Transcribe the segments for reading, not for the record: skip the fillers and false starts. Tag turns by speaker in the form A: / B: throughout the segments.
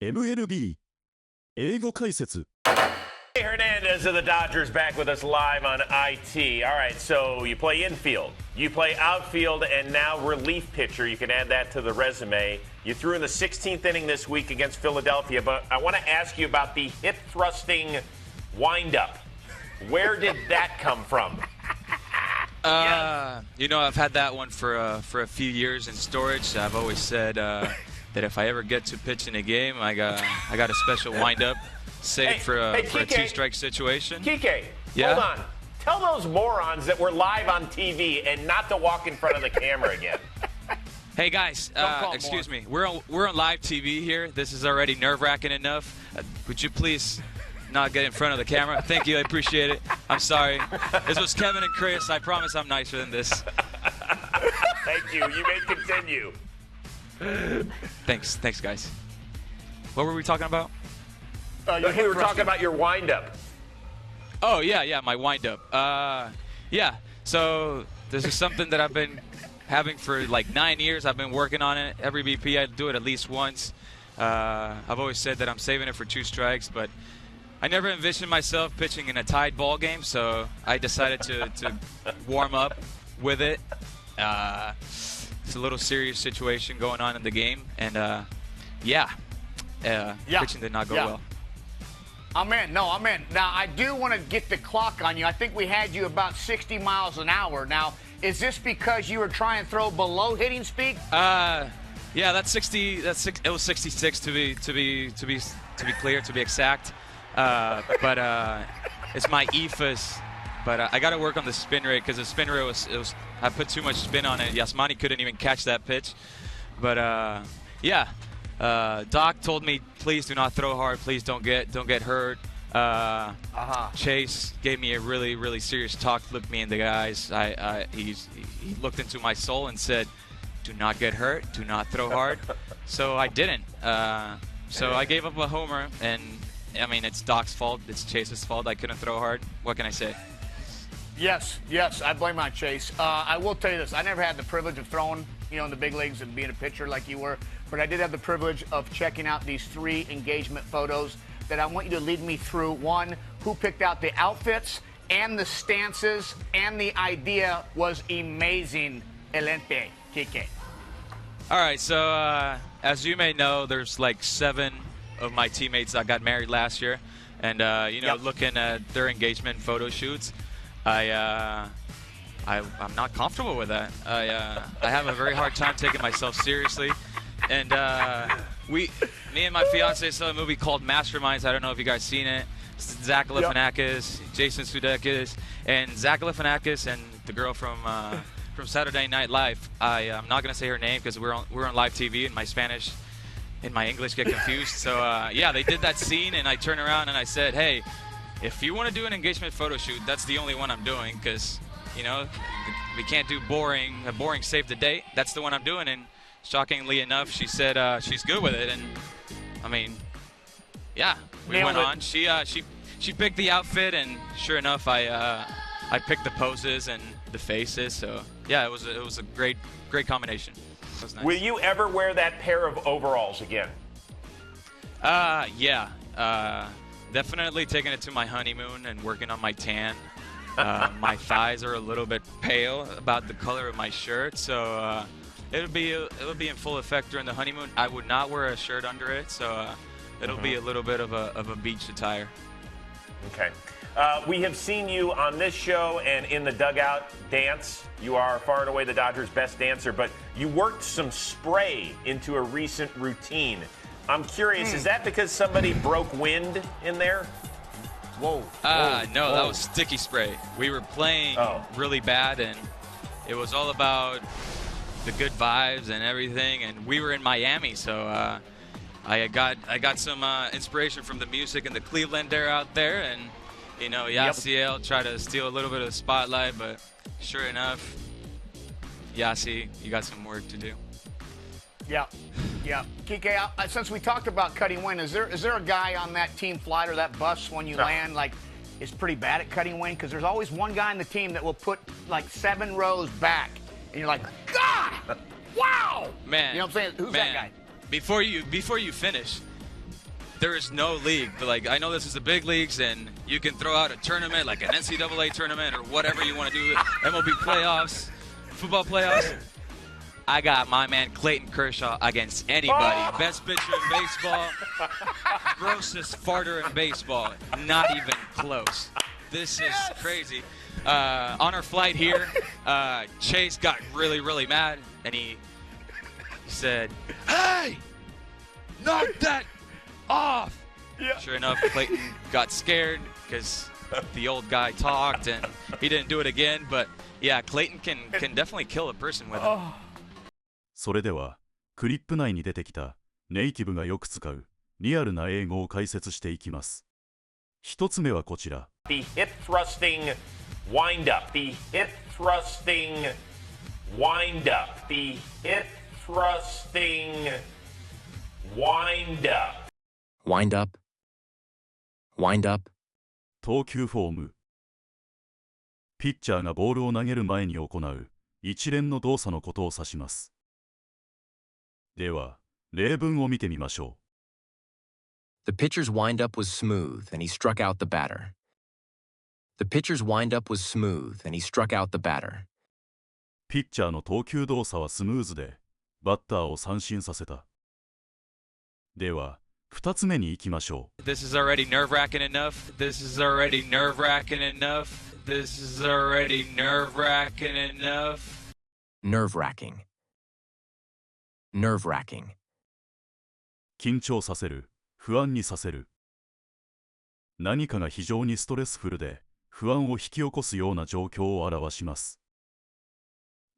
A: MLB 英語解説
B: Hey, Hernandez of the Dodgers back with us live on IT. All right, so you play infield, you play outfield, and now relief pitcher. You can add that to the resume. You threw in the 16th inning this week against Philadelphia, but I want to ask you about the hip-thrusting windup. Where did that come from?
C: You know, I've had that one for a few years in storage. I've always said that if I ever get to pitch in a game, I got a special windup saved for a two-strike situation.
B: Kike,
C: yeah?
B: Hold on. Tell those morons that we're live on TV and not to walk in front of the camera again.
C: Hey guys, excuse me. We're on live TV here. This is already nerve-wracking enough. Would you please not get in front of the camera? Thank you. I appreciate it. I'm sorry. This was Kevin and Chris. I promise I'm nicer than this.
B: Thank you. You may continue.
C: Thanks, guys. What were we talking about?
B: We were talking about your windup.
C: Oh yeah, my windup. Yeah. So this is something that I've been having for like 9 years. I've been working on it. Every BP I do it at least once. I've always said that I'm saving it for two strikes, but I never envisioned myself pitching in a tied ball game, so I decided to warm up with it. It's a little serious situation going on in the game, and pitching did not go well.
D: I'm in. No, I'm in. Now, I do want to get the clock on you. I think we had you about 60 miles an hour. Now, is this because you were trying to throw below hitting speed?
C: Yeah, that's 60. It was 66 to be clear, to be exact. But it's my ephus. But I got to work on the spin rate because the spin rate was I put too much spin on it. Yasmani couldn't even catch that pitch. But Doc told me, please do not throw hard. Please don't get hurt. Chase gave me a really serious talk, looked me in the eyes. He looked into my soul and said, do not get hurt. Do not throw hard. So I didn't. So I gave up a homer, and I mean, it's Doc's fault. It's Chase's fault. I couldn't throw hard. What can I say?
D: Yes, I blame on Chase. I will tell you this. I never had the privilege of throwing, in the big leagues and being a pitcher like you were, but I did have the privilege of checking out these 3 engagement photos that I want you to lead me through. One, who picked out the outfits and the stances, and the idea was amazing. Elente, Kike.
C: All right, so as you may know, there's like 7 of my teammates that got married last year, and looking at their engagement photo shoots, I'm not comfortable with that. I have a very hard time taking myself seriously, and me and my fiance saw a movie called Masterminds. I don't know if you guys seen it. Zach Galifianakis, Jason Sudeikis, and Zach Galifianakis and the girl from Saturday Night Live. I'm not gonna say her name because we're on live TV, and my Spanish and my English get confused. So they did that scene, and I turned around and I said, hey, if you want to do an engagement photo shoot, that's the only one I'm doing, because we can't do a boring save the date. That's the one I'm doing. And shockingly enough, she said she's good with it. And I mean, yeah, we went on. She picked the outfit, and sure enough, I picked the poses and the faces. So yeah, it was a great combination. It was nice.
B: Will you ever wear that pair of overalls again?
C: Yeah. Definitely taking it to my honeymoon and working on my tan. My thighs are a little bit pale about the color of my shirt, so it'll be in full effect during the honeymoon. I would not wear a shirt under it, so it'll be a little bit of a beach attire.
B: Okay. We have seen you on this show and in the dugout dance. You are far and away the Dodgers' best dancer, but you worked some spray into a recent routine. I'm curious, is that because somebody broke wind in there?
C: No, that was sticky spray. We were playing really bad, and it was all about the good vibes and everything, and we were in Miami, so I got some inspiration from the music in the Cleveland air out there, and Yasiel tried to steal a little bit of the spotlight, but sure enough, Yasi, you got some work to do.
D: Yeah. Kike, since we talked about cutting wind, is there a guy on that team flight or that bus when you land is pretty bad at cutting wind? Because there's always one guy on the team that will put like 7 rows back, and you're like, God, wow,
C: man.
D: You know what I'm saying? Who's that guy?
C: Before you finish, there is no league, but like I know this is the big leagues, and you can throw out a tournament like an NCAA tournament or whatever you want to do, MLB playoffs, football playoffs. I got my man Clayton Kershaw against anybody. Best pitcher in baseball, grossest farter in baseball. Not even close. This is crazy. On our flight here, Chase got really mad, and he said, "Hey, knock that off!"
B: Yeah.
C: Sure enough, Clayton got scared because the old guy talked, and he didn't do it again. But yeah, Clayton can definitely kill a person with it.
A: それでは、クリップ内に出てきたネイティブがよく使うリアルな英語を解説していきます。一つ目はこちら。
B: The hip thrusting windup. The hip thrusting windup. The hip thrusting windup.
E: Wind up.
A: 投球フォーム。ピッチャーがボールを投げる前に行う一連の動作のことを指します。では、例文を見てみましょう。
E: The pitcher's windup was smooth, and he struck out the batter. The pitcher's windup was smooth, and he struck out the batter.
A: ピッチャーの投球動作はスムーズで、バッターを三振させた。では、二つ目に行きましょう。
C: This is already nerve-wracking enough. This is already nerve-wracking enough. This is already nerve-wracking enough.
E: Nerve-wracking.
A: 緊張させる、不安にさせる。何かが非常にストレスフルで、不安を引き起こすような状況を表します。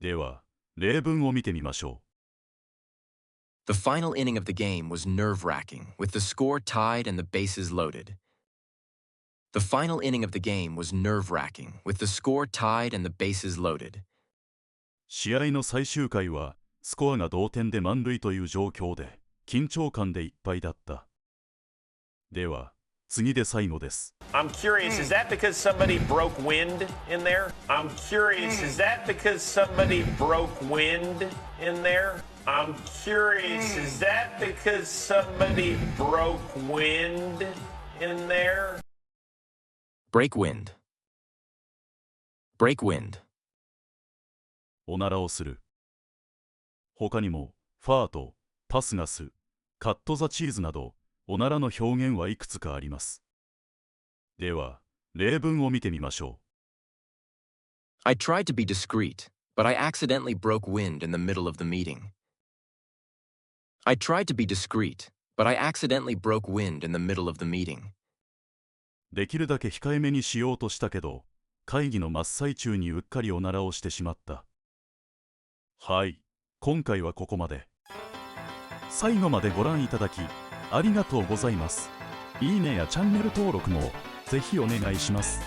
A: では、例文を見てみましょう。
E: The final inning of the game was nerve-wracking, with the score tied and the bases loaded. The final inning of the game was nerve-wracking, with the score tied and the bases loaded.
A: 試合の最終回は、スコアが同点で満塁という状況で、緊張感でいっぱいだった。では、次で最後です。
B: I'm curious, is that because somebody broke wind in there? I'm curious, is that because somebody broke wind in there? I'm curious, is that because somebody broke wind in there?
E: Break wind.
A: おならをする。他にも、ファート、パスガス、カットザチーズなど、おならの表現はいくつかあります。では、例文を見てみましょう。
E: I tried to be discreet, but I accidentally broke wind in the middle of the meeting. I tried to be discreet, but I accidentally broke wind in the middle of the meeting.
A: できるだけ控えめにしようとしたけど、会議の真っ最中にうっかりおならをしてしまった。はい、今回はここまで。最後までご覧いただき、ありがとうございます。いいねやチャンネル登録もぜひお願いします。